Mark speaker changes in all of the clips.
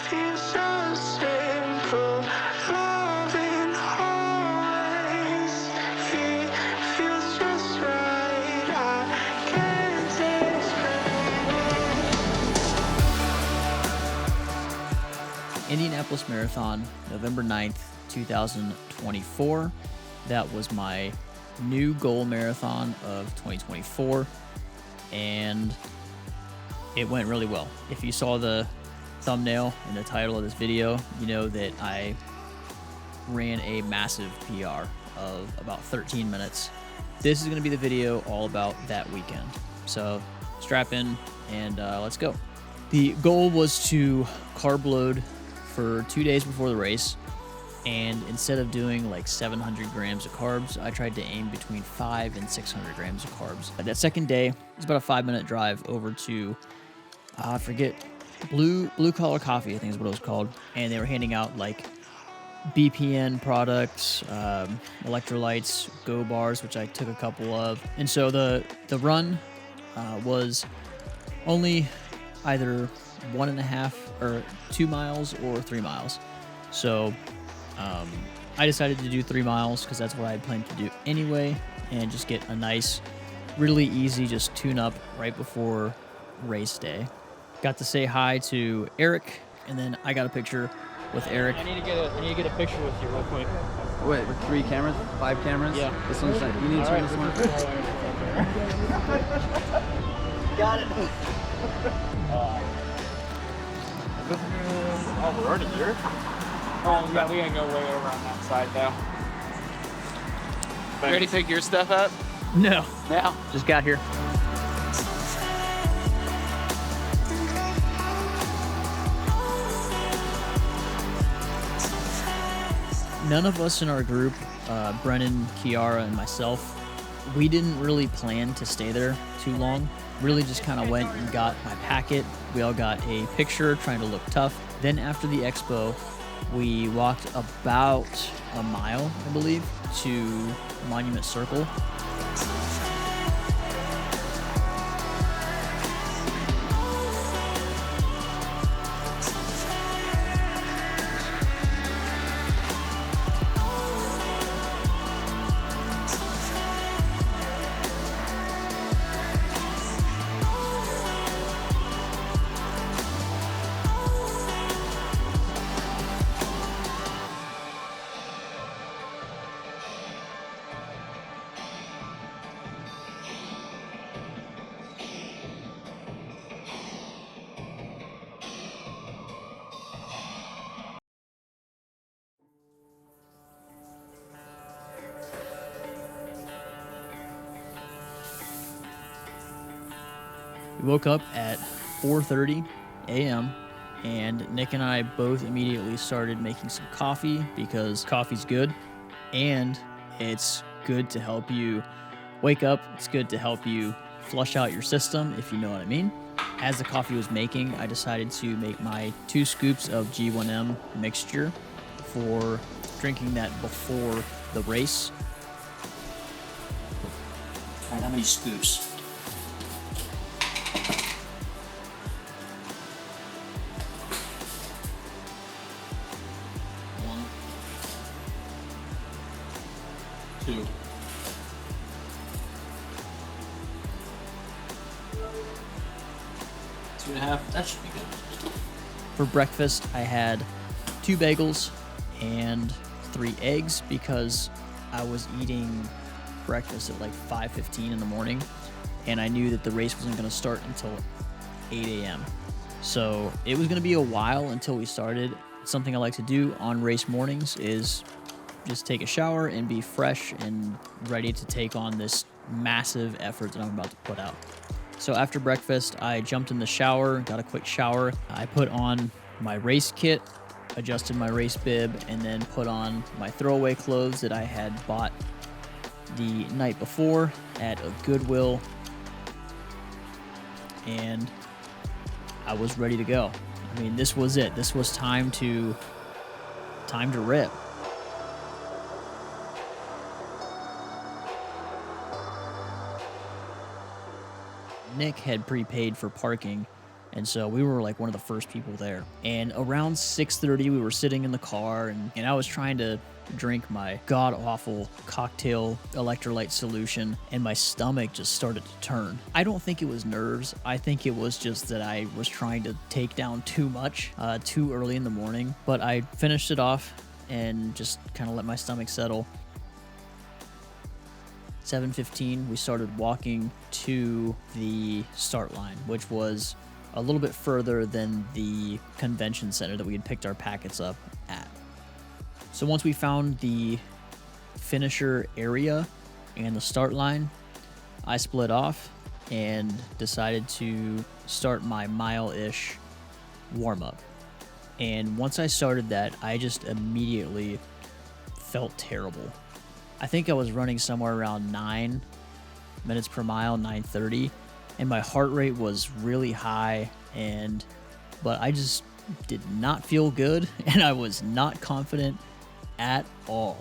Speaker 1: feels so simple. Loving always. It feels just right. I can't explain it.
Speaker 2: Indianapolis Marathon, November 9th, 2024. That was my new goal marathon of 2024, and it went really well. If you saw the thumbnail and the title of this video, you know that I ran a massive PR of about 13 minutes. This is going to be the video all about that weekend. So strap in and let's go. The goal was to carb load for 2 days before the race, and instead of doing like 700 grams of carbs, I tried to aim between 500 and 600 grams of carbs. That second day was about a 5-minute drive over to I forget, Blue Collar Coffee, I think is what it was called, and they were handing out like BPN products, electrolytes, Go bars, which I took a couple of. And so the run was only either 1.5 or 2 miles or 3 miles. So I decided to do 3 miles because that's what I had planned to do anyway, and just get a nice, really easy, just tune up right before race day. Got to say hi to Eric, and then I got a picture with Eric. I need to get a picture with you real quick.
Speaker 3: Wait, with 3 cameras? 5 cameras?
Speaker 2: Yeah.
Speaker 3: This one's like, you need to turn this one.
Speaker 2: Got it.
Speaker 4: Oh, we're already here? Oh, yeah, we gotta go way over on that side, though. You ready to pick your stuff up?
Speaker 2: No,
Speaker 4: Now?
Speaker 2: just got here. None of us in our group, Brennan, Kiara, and myself, we didn't really plan to stay there too long. Really just kind of went and got my packet. We all got a picture trying to look tough. Then after the expo, we walked about a mile, I believe, to Monument Circle. We woke up at 4:30 a.m. and Nick and I both immediately started making some coffee because coffee's good and it's good to help you wake up. It's good to help you flush out your system, if you know what I mean. As the coffee was making, I decided to make my 2 scoops of G1M mixture for drinking that before the race. All right, how many scoops? Two. 2.5. That should be good. For breakfast, I had 2 bagels and 3 eggs because I was eating breakfast at like 5:15 in the morning, and I knew that the race wasn't going to start until 8 a.m. So it was going to be a while until we started. Something I like to do on race mornings is just take a shower and be fresh and ready to take on this massive effort that I'm about to put out. So after breakfast, I jumped in the shower, got a quick shower. I put on my race kit, adjusted my race bib, and then put on my throwaway clothes that I had bought the night before at a Goodwill, and I was ready to go. I mean, this was it. This was time to rip. Nick had prepaid for parking And so we were like one of the first people there. And around 6:30, we were sitting in the car, and I was trying to drink my god-awful cocktail electrolyte solution, and my stomach just started to turn. I don't think it was nerves. I think it was just that I was trying to take down too much too early in the morning. But I finished it off and just kind of let my stomach settle. 7:15, we started walking to the start line, which was a little bit further than the convention center that we had picked our packets up at. So once we found the finisher area and the start line, I split off and decided to start my mile-ish warm-up. And once I started that, I just immediately felt terrible. I think I was running somewhere around 9 minutes per mile, 9:30, and my heart rate was really high, but I just did not feel good, and I was not confident at all.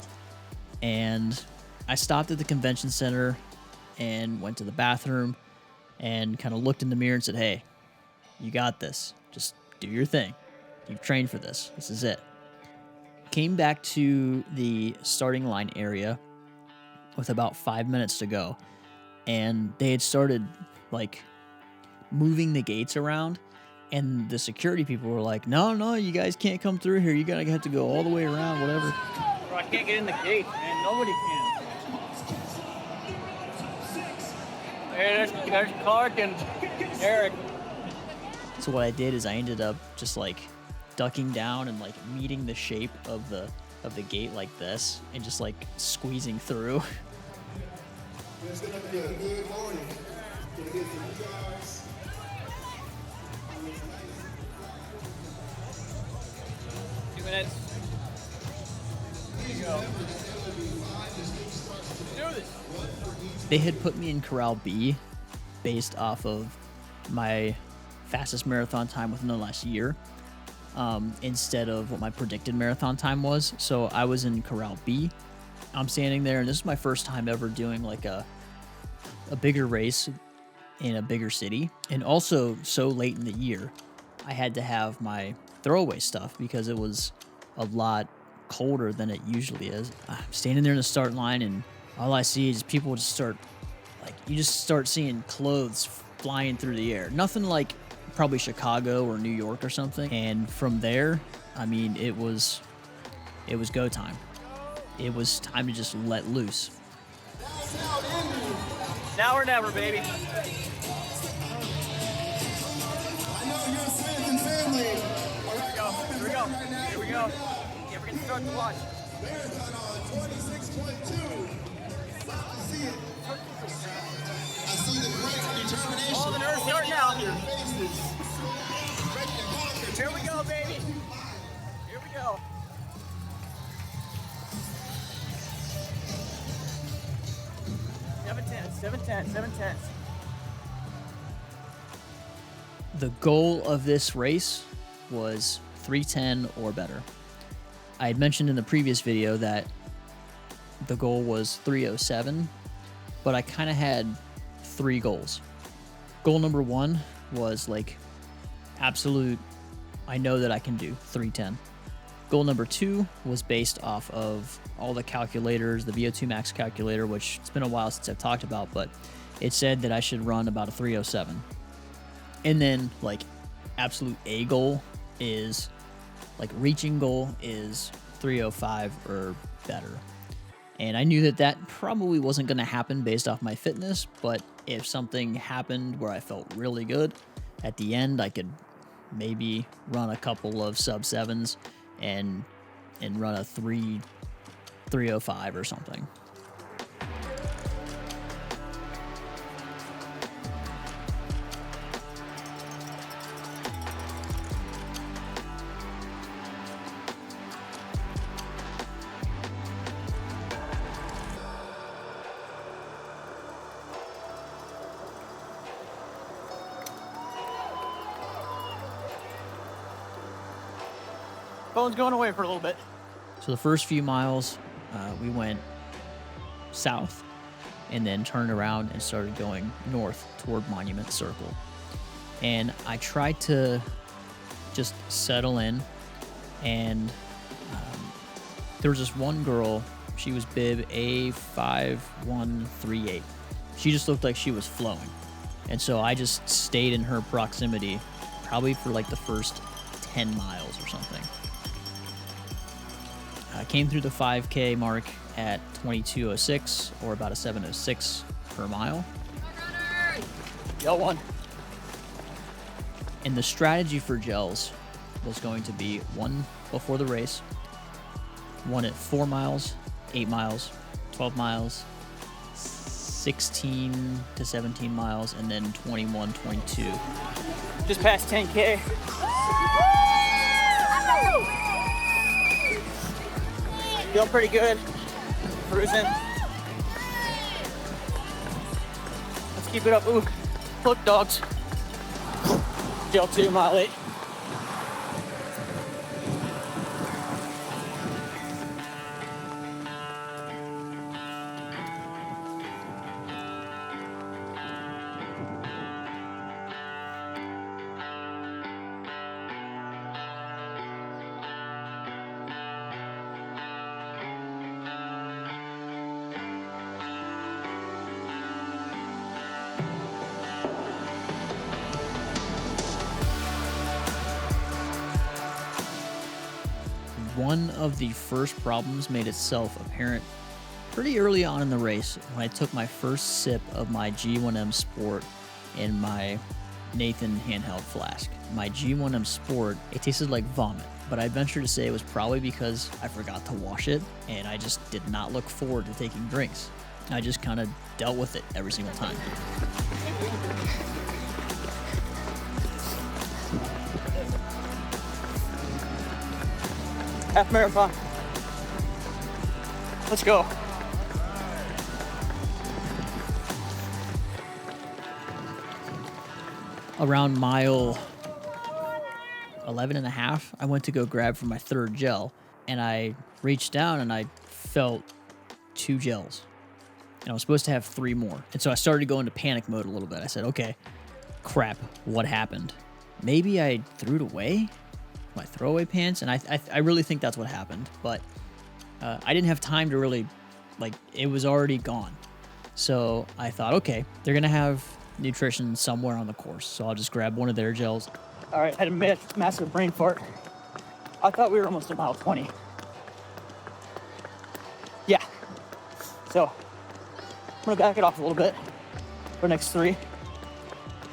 Speaker 2: And I stopped at the convention center and went to the bathroom and kind of looked in the mirror and said, hey, you got this. Just do your thing. You've trained for this. This is it. Came back to the starting line area with about 5 minutes to go, and they had started like moving the gates around, and the security people were like, no, you guys can't come through here. You gotta have to go all the way around, whatever.
Speaker 4: Bro, I can't get in the gate, man. Nobody can. Hey, there's Clark and Eric.
Speaker 2: So what I did is I ended up just like ducking down and like meeting the shape of the gate like this, and just like squeezing through.
Speaker 5: It's gonna be a good morning. Gonna get some yards.
Speaker 4: 2 minutes. Here you go. Do this.
Speaker 2: They had put me in Corral B based off of my fastest marathon time within the last year, instead of what my predicted marathon time was. So I was in Corral B. I'm standing there, and this is my first time ever doing like a bigger race in a bigger city. And also, so late in the year, I had to have my throwaway stuff because it was a lot colder than it usually is. I'm standing there in the start line, and all I see is people just start, like, you just start seeing clothes flying through the air. Nothing like probably Chicago or New York or something. And from there, I mean, it was go time. It was time to just let loose.
Speaker 4: Now or never, baby.
Speaker 5: I know you're a Swanson family. All right,
Speaker 4: Here we go.
Speaker 5: right now.
Speaker 4: Here we go. Yeah, we're gonna start the watch.
Speaker 5: Marathon on 26.2. I see it. I see the great determination.
Speaker 4: All the nerves start now.
Speaker 5: on your faces. Ready to conquer.
Speaker 4: Here we go, baby. Here we go. Seven tenths.
Speaker 2: The goal of this race was 3:10 or better. I had mentioned in the previous video that the goal was 3:07, but I kind of had 3 goals. Goal number 1 was like absolute, I know that I can do 3:10. Goal number 2 was based off of all the calculators, the VO2 max calculator, which it's been a while since I've talked about, but it said that I should run about a 3:07. And then like absolute A goal is, like reaching goal is 3:05 or better. And I knew that that probably wasn't going to happen based off my fitness, but if something happened where I felt really good at the end, I could maybe run a couple of sub 7s and run a 3:05 or something.
Speaker 4: Phone's going away for a little bit.
Speaker 2: So the first few miles, we went south and then turned around and started going north toward Monument Circle. And I tried to just settle in, and there was this one girl. She was bib A5138. She just looked like she was flowing. And so I just stayed in her proximity probably for like the first 10 miles or something. I came through the 5K mark at 22:06, or about a 7:06 per mile.
Speaker 4: Yell one.
Speaker 2: And the strategy for gels was going to be one before the race, one at 4 miles, 8 miles, 12 miles, 16 to 17 miles, and then 21, 22.
Speaker 4: Just past 10K. Feeling pretty good. Cruising. Let's keep it up. Ooh, look, dogs. Gel 2, mile 8.
Speaker 2: One of the first problems made itself apparent pretty early on in the race when I took my first sip of my G1M Sport in my Nathan handheld flask. My G1M Sport, it tasted like vomit, but I venture to say it was probably because I forgot to wash it and I just did not look forward to taking drinks. I just kind of dealt with it every single time.
Speaker 4: Half marathon. Let's go.
Speaker 2: Around mile 11 and a half, I went to go grab for my third gel, and I reached down and I felt 2 gels. And I was supposed to have 3 more. And so I started to go into panic mode a little bit. I said, okay, crap, what happened? Maybe I threw it away? My throwaway pants? And I really think that's what happened. But I didn't have time to really, it was already gone. So I thought, okay, they're going to have nutrition somewhere on the course. So I'll just grab one of their gels.
Speaker 4: All right, I had a massive brain fart. I thought we were almost at mile 20. Yeah. So I'm gonna back it off a little bit for the next 3,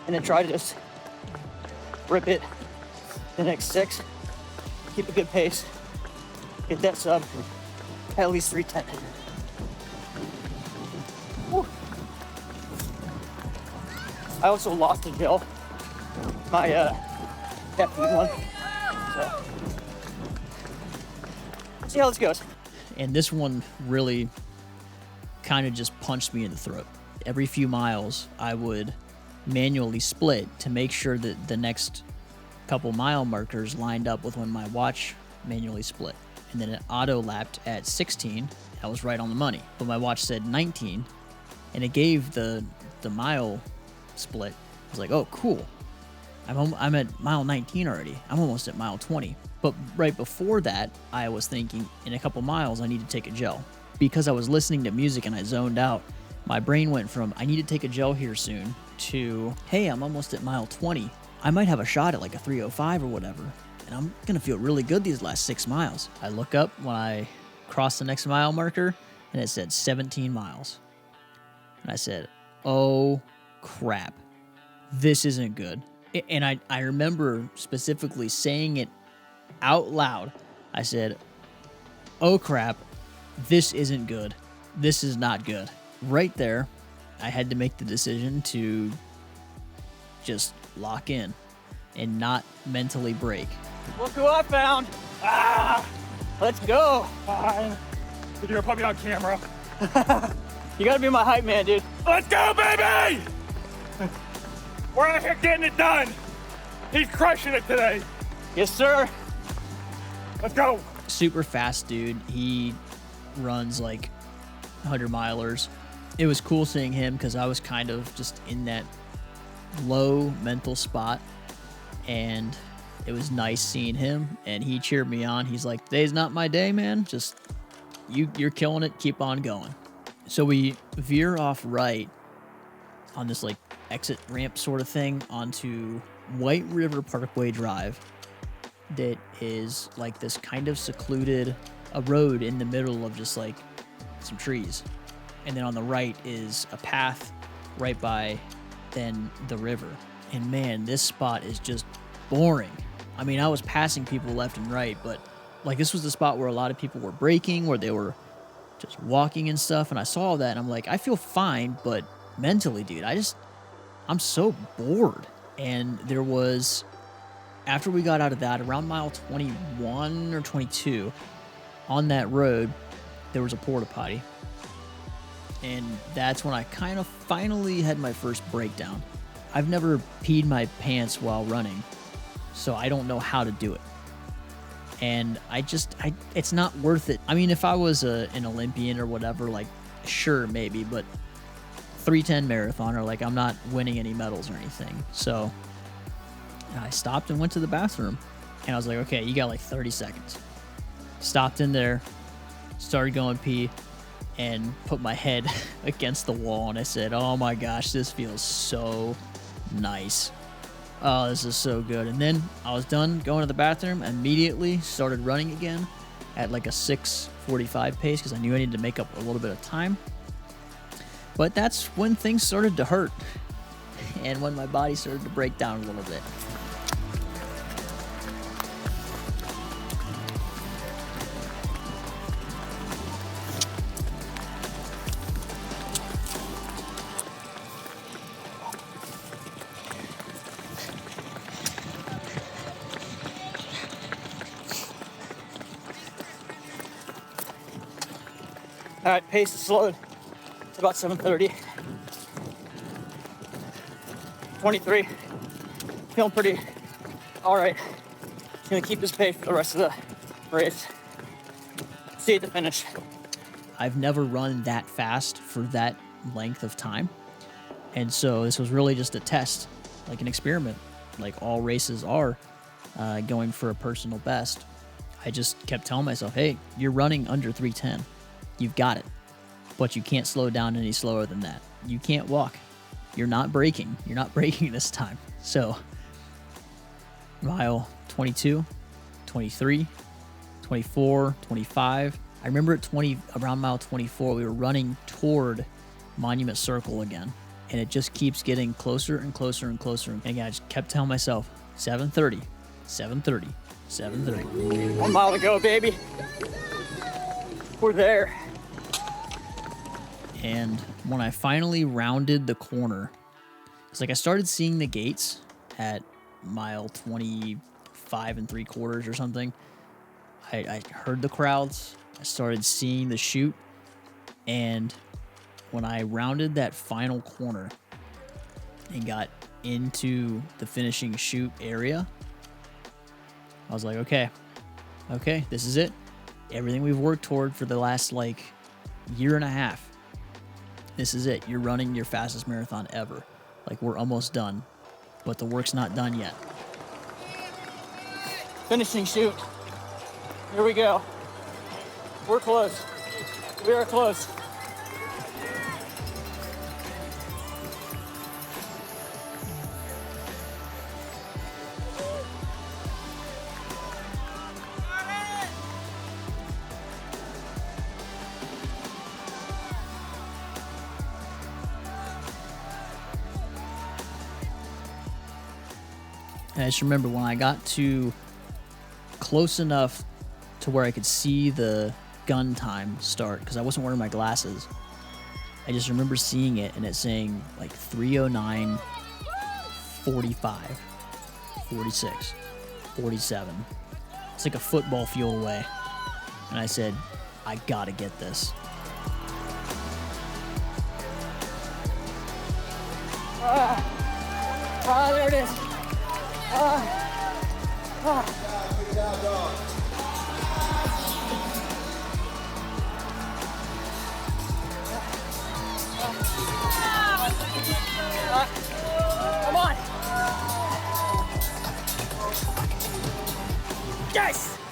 Speaker 4: and then try to just rip it the next 6. Keep a good pace. Get that sub at least 310. Woo. I also lost a gel. My caffeine one. So let's see how this goes.
Speaker 2: And this one really kind of just punched me in the throat. Every few miles, I would manually split to make sure that the next couple mile markers lined up with when my watch manually split. And then it auto-lapped at 16. I was right on the money. But my watch said 19, and it gave the mile split. I was like, oh, cool. I'm at mile 19 already. I'm almost at mile 20. But right before that, I was thinking, in a couple miles, I need to take a gel. Because I was listening to music and I zoned out, my brain went from, I need to take a gel here soon, to, hey, I'm almost at mile 20. I might have a shot at like a 3:05 or whatever, and I'm going to feel really good these last 6 miles. I look up when I cross the next mile marker, and it said 17 miles. And I said, oh, crap. This isn't good. And I remember specifically saying it out loud. I said, oh, crap. This isn't good. This is not good. Right there, I had to make the decision to just lock in and not mentally break.
Speaker 4: Look who I found. Let's go.
Speaker 6: Fine. You're gonna put me on camera.
Speaker 4: You gotta be my hype man, dude.
Speaker 6: Let's go, baby! We're out here getting it done. He's crushing it today.
Speaker 4: Yes, sir.
Speaker 6: Let's go.
Speaker 2: Super fast dude. He runs like 100 milers. It was cool seeing him because I was kind of just in that low mental spot, and it was nice seeing him, and he cheered me on. He's like, today's not my day, man. Just you're killing it. Keep on going. So we veer off right on this like exit ramp sort of thing onto White River Parkway Drive that is like this kind of secluded a road in the middle of just like some trees. And then on the right is a path right by then the river. And man, this spot is just boring. I mean, I was passing people left and right, but like this was the spot where a lot of people were braking, where they were just walking and stuff. And I saw that and I'm like, I feel fine, but mentally, dude, I'm so bored. And there was, after we got out of that, around mile 21 or 22, on that road, there was a porta potty. And that's when I kind of finally had my first breakdown. I've never peed my pants while running, so I don't know how to do it. And it's not worth it. I mean, if I was an Olympian or whatever, like, sure, maybe, but 3:10 marathoner, like, I'm not winning any medals or anything. So I stopped and went to the bathroom, and I was like, okay, you got like 30 seconds. Stopped in there, started going pee, and put my head against the wall, and I said, oh my gosh, this feels so nice. Oh, this is so good. And then I was done going to the bathroom, immediately started running again at like a 6:45 pace because I knew I needed to make up a little bit of time. But that's when things started to hurt and when my body started to break down a little bit.
Speaker 4: All right, pace is slowed. It's about 7:30. 23. Feeling pretty all right. Gonna keep this pace for the rest of the race. See you at the finish.
Speaker 2: I've never run that fast for that length of time. And so this was really just a test, like an experiment, like all races are, going for a personal best. I just kept telling myself, hey, you're running under 3:10. You've got it. But you can't slow down any slower than that. You can't walk. You're not braking. You're not braking this time. So mile 22, 23, 24, 25. I remember at around mile 24, we were running toward Monument Circle again. And it just keeps getting closer and closer and closer. And again, I just kept telling myself, 7:30, 7:30, 7:30.
Speaker 4: 1 mile to go, baby. We're there.
Speaker 2: And when I finally rounded the corner, it's like I started seeing the gates at mile 25 3/4 or something. I heard the crowds. I started seeing the chute. And when I rounded that final corner and got into the finishing chute area, I was like, okay, this is it. Everything we've worked toward for the last like year and a half. This is it. You're running your fastest marathon ever. Like, we're almost done, but the work's not done yet.
Speaker 4: Finishing chute. Here we go. We're close. We are close.
Speaker 2: And I just remember when I got to close enough to where I could see the gun time start, because I wasn't wearing my glasses. I just remember seeing it and it saying like 3:09, 45, 46, 47. It's like a football field away. And I said, I gotta get this.
Speaker 4: There it is. Come on. Yes!